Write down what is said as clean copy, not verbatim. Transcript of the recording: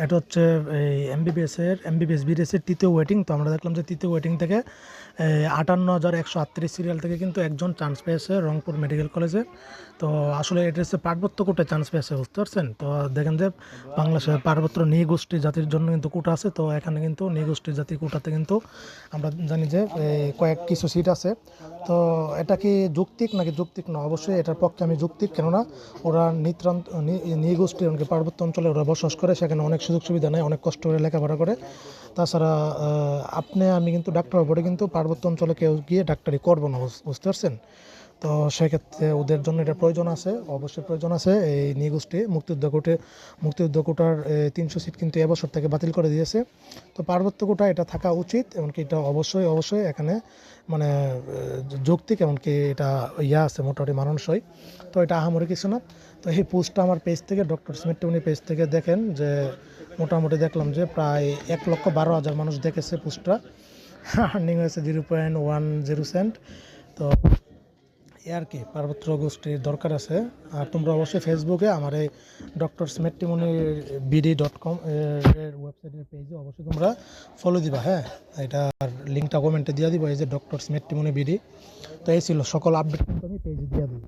এটা হচ্ছে এই এমবিবিএস বিডিএস এর তৃতীয় ওয়েটিং। তো আমরা দেখলাম যে তৃতীয় ওয়েটিং থেকে 58,138 সিরিয়াল থেকে কিন্তু একজন চান্স পেয়েছে রংপুর মেডিকেল কলেজে। তো আসলে এটা হচ্ছে পার্বত্য কোটায় চান্স পেয়েছে, বুঝতে পারছেন? তো দেখেন যে বাংলাদেশের পার্বত্য নৃগোষ্ঠী জাতির জন্য কিন্তু কোটা আছে। তো এখানে কিন্তু নৃগোষ্ঠী জাতি কোটাতে কিন্তু আমরা জানি যে কয়েক কিছু সিট আছে। তো এটা কি যৌক্তিক নাকি যৌক্তিক না? অবশ্যই এটার পক্ষে আমি যৌক্তিক, কেননা ওরা নৃগোষ্ঠী এমনকি পার্বত্য অঞ্চলে ওরা বসবাস করে, সেখানে অনেক সুযোগ সুবিধা নেয়, অনেক কষ্ট করে লেখাপড়া করে। তাছাড়া আপনি আমি কিন্তু ডাক্তার হবো কিন্তু পার্বত্য অঞ্চলে কেউ গিয়ে ডাক্তারি করবো না, বুঝতে পারছেন? তো সেক্ষেত্রে ওদের জন্য এটা প্রয়োজন আছে, অবশ্যই প্রয়োজন আছে। এই নৃগোষ্ঠী মুক্তিযুদ্ধ কোটার 300 সিট কিন্তু এবছর থেকে বাতিল করে দিয়েছে। তো পার্বত্য কোটা এটা থাকা উচিত, এমনকি এটা অবশ্যই অবশ্যই এখানে মানে যৌক্তিক, এমনকি এটা আছে মোটামুটি মানানসই। তো এটা আহামরি কিছু না। তো এই পোস্টটা আমার পেজ থেকে, ডক্টর স্মিথ টিউনি পেজ থেকে দেখেন যে মোটামুটি দেখলাম যে প্রায় 1,12,000 মানুষ দেখেছে পোস্টটা। আর্নিং হয়েছে 0.10 সেন্ট। তো আর কি পার্বত্য গোষ্ঠীর দরকার আছে। আর তোমরা অবশ্যই ফেসবুকে আমার এই ডক্টর স্মেটটিমনি BD.com এর ওয়েবসাইটের পেজে অবশ্যই তোমরা ফলো দিবা। হ্যাঁ, এটার লিঙ্কটা কমেন্টে দিয়ে দিব, এই যে ডক্টর স্মেটটিমনি BD। তো এই ছিল সকল আপডেট কিন্তু আমি পেজে দিয়ে দিই।